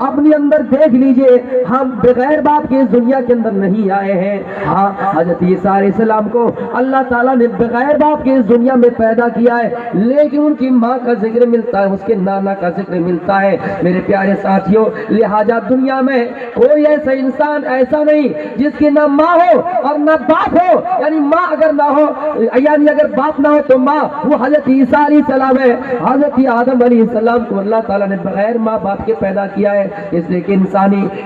اپنے اندر دیکھ لیجئے، ہم بغیر باپ کے اس دنیا کے اندر نہیں آئے ہیں۔ ہاں، حضرت عیسیٰ علیہ السلام کو اللہ تعالیٰ نے بغیر باپ کے اس دنیا میں پیدا کیا ہے، لیکن ان کی ماں کا ذکر ملتا ہے، اس کے نانا کا ذکر ملتا ہے۔ میرے پیارے ساتھیوں، لہٰذا دنیا میں کوئی ایسا انسان ایسا نہیں جس کی نہ ماں ہو اور نہ باپ ہو، یعنی ماں اگر نہ ہو، یعنی اگر باپ نہ ہو تو ماں، وہ حضرت عیسیٰ علیہ السلام ہے۔ حضرت آدم علیہ السلام کو اللہ تعالیٰ نے بغیر ماں باپ کے پیدا کیا ہے، اس لیے کہ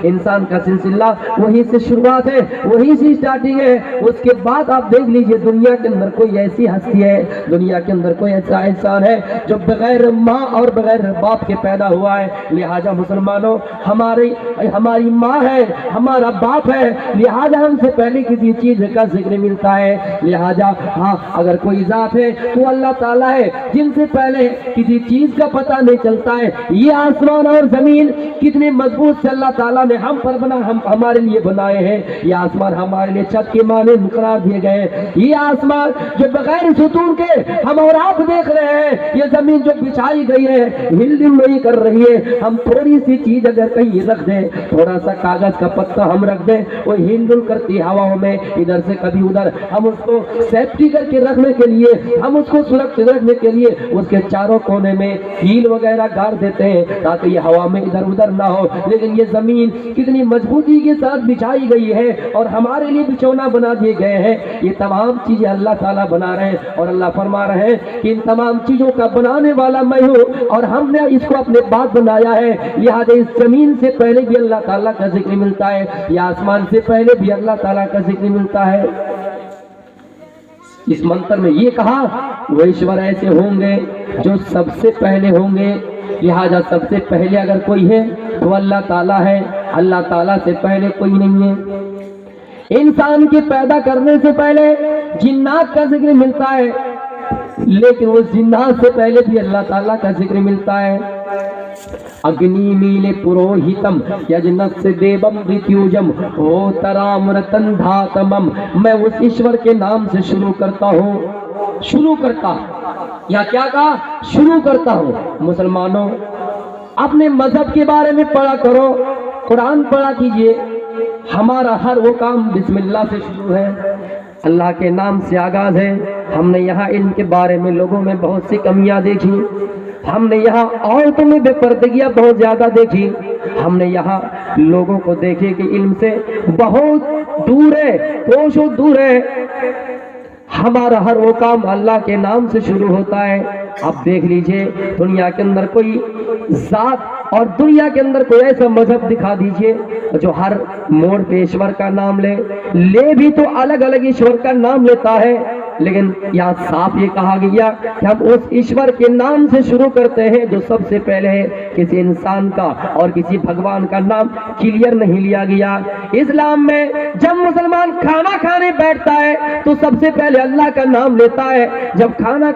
انسان کا سلسلہ وہیں سے شروعات ہے، وہیں سے اسٹارٹنگ ہے۔ اس کے بعد آپ دیکھ لیجئے دنیا کے اندر کوئی ایسی ہستی ہے، دنیا کے اندر کوئی ایسا انسان ہے جو بغیر ماں اور بغیر باپ کے پیدا ہوا ہے۔ لہٰذا مسلمانوں، ہماری ماں ہے، ہمارا باپ ہے، لہٰذا ہم سے پہلے کسی چیز کا ذکر ملتا ہے۔ لہٰذا ہاں، اگر کوئی ذات ہے تو اللہ تعالیٰ ہے، جن سے پہلے کسی چیز کا پتہ نہیں چلتا ہے۔ یہ آسمان اور زمین کتنے مضبوط سے اللہ تعالیٰ نے ہمارے لیے بنائے ہیں۔ یہ آسمان ہمارے لیے چھت کے مانند قرار دیے گئے ہیں۔ یہ آسمان جو بغیر ستون کے ہم اور آپ دیکھ رہے ہیں، یہ زمین جو بچھائی گئی ہے ہل ڈل نہیں کر رہی ہے۔ ہم تھوڑی سی چیز اگر کہیں رکھ دیں، تھوڑا سا کاغذ کا پتہ ہم رکھ دیں، وہ ہل ڈل کرتی ہواؤں میں ادھر سے کبھی ادھر، ہم اس کو سیفٹی کر کے رکھنے کے لیے، ہم اس کو سرکشت رکھنے کے لیے اس کے چاروں کونے میں ہیل وغیرہ گاڑ دیتے ہیں تاکہ یہ ہوا میں ادھر ادھر نہ ہو۔ لیکن یہ زمین کتنی مضبوطی کے ساتھ بچھائی گئی ہے اور ہمارے لیے بچھونا بنا دیے گئے ہیں۔ یہ تمام چیزیں اللہ تعالیٰ بنا رہے ہیں، اور اللہ فرما رہے ہیں کہ ان تمام چیزوں کا بنانے والا میں ہوں، اور ہم نے اس کو اپنے بعد بنایا ہے۔ لہٰذا اس زمین سے پہلے بھی اللہ تعالیٰ کا ذکر ملتا ہے، یا آسمان سے پہلے بھی اللہ تعالیٰ کا ذکر ملتا ہے۔ اس منتر میں یہ کہا، وہ ایشور ایسے ہوں گے جو سب سے پہلے ہوں گے۔ لہٰذا سب سے پہلے اگر کوئی ہے تو اللہ تعالیٰ ہے، اللہ تعالیٰ سے پہلے کوئی نہیں ہے۔ انسان کے پیدا کرنے سے پہلے جنات کا ذکر ملتا ہے، لیکن وہ جنات سے پہلے بھی اللہ تعالیٰ کا ذکر ملتا ہے۔ اگنی میلے پروہتم یجنس دیوم ریتیوجم او ترام رتن دھاتمم۔ میں اس ایشور کے نام سے شروع کرتا ہوں، یا کیا کہا، شروع کرتا ہوں۔ مسلمانوں، اپنے مذہب کے بارے میں پڑھا کرو، قرآن پڑھا کیجئے۔ ہمارا ہر وہ کام بسم اللہ سے شروع ہے، اللہ کے نام سے آغاز ہے۔ ہم نے یہاں ان کے بارے میں لوگوں میں بہت سی کمیاں دیکھی، ہم نے یہاں عورتوں میں بے پردگیاں بہت زیادہ دیکھی، ہم نے یہاں لوگوں کو دیکھے کہ علم سے بہت دور ہے، کوسوں دور ہے۔ ہمارا ہر وہ کام اللہ کے نام سے شروع ہوتا ہے۔ اب دیکھ لیجئے دنیا کے اندر کوئی ذات اور دنیا کے اندر کوئی ایسا مذہب دکھا دیجئے جو ہر موڑ پہ ایشور کا نام لے بھی تو الگ الگ ایشور کا نام لیتا ہے، لیکن یہاں صاف یہ کہا گیا کہ ہم اس ایشور کے نام سے شروع کرتے ہیں جو سب سے پہلے ہے۔ کسی انسان کا اور کسی بھگوان کا نام کلیئر نہیں لیا گیا۔ اسلام میں جب مسلمان کھانا کھانے بیٹھتا ہے تو سب سے پہلے اللہ کا نام لیتا ہے، جب کھانا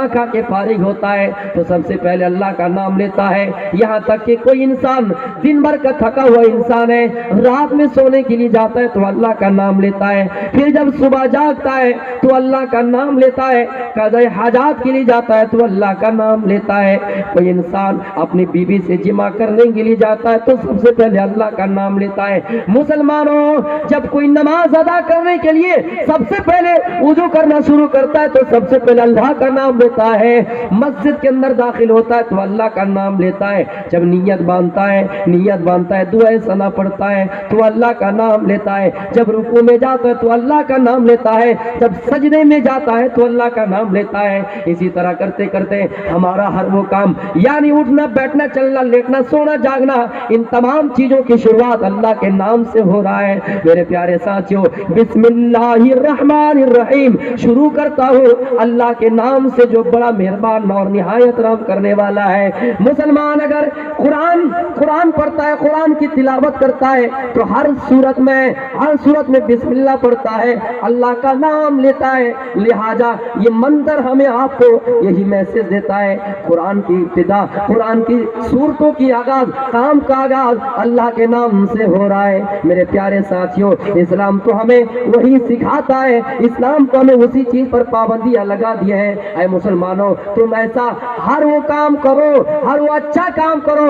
کھا کے فارغ ہوتا ہے تو سب سے پہلے اللہ کا نام لیتا ہے۔ یہاں تک کہ کوئی انسان دن بھر کا تھکا ہوا انسان ہے، رات میں سونے کے لیے جاتا ہے تو اللہ کا نام لیتا ہے، پھر جب صبح جاگتا ہے تو اللہ کا نام لیتا ہے، قضاء حاجات کے لیے جاتا ہے تو اللہ کا نام لیتا ہے۔ کوئی انسان اپنی بیوی سے جمع کرنے کے لیے جاتا ہے تو سب سے پہلے اللہ کا نام لیتا ہے۔ مسلمانوں، جب کوئی نماز ادا کرنے کے لیے سب سے پہلے وضو کرنا شروع کرتا ہے تو سب سے پہلے اللہ کا نام لیتا ہے۔ مسجد کے اندر داخل ہوتا ہے تو اللہ کا نام لیتا ہے، جب نیت باندھتا ہے دعائے ثنا پڑھتا ہے تو اللہ کا نام لیتا ہے، جب رکوع میں جاتا ہے تو اللہ کا نام لیتا ہے، جب سجدے میں جاتا ہے تو اللہ کا نام لیتا ہے۔ اسی طرح کرتے کرتے ہمارا ہر وہ کام، یعنی اٹھنا بیٹھنا چلنا لیٹنا سونا جاگنا، ان تمام چیزوں کی شروعات اللہ کے نام سے ہو رہا ہے۔ میرے پیارے ساتھیوں، بسم اللہ الرحمن الرحیم شروع کرتا ہوں اللہ کے نام سے جو بڑا مہربان اور نہایت رحم کرنے والا ہے۔ مسلمان اگر قرآن پڑھتا ہے، قرآن کی تلاوت کرتا ہے تو ہر صورت میں بسم اللہ پڑھتا ہے، اللہ کا نام لیتا ہے۔ لہذا یہ منتر ہمیں آپ کو یہی میسج دیتا ہے، قرآن کی ابتدا، قرآن کی سورتوں کی آغاز، کام کا آغاز اللہ کے نام سے ہو رہا ہے۔ میرے پیارے ساتھیوں، اسلام تو ہمیں وہی سکھاتا ہے، اسلام تو ہمیں اسی چیز پر پابندیاں لگا دی ہیں۔ اے مسلمانوں، تم ایسا ہر وہ کام کرو، ہر وہ اچھا کام کرو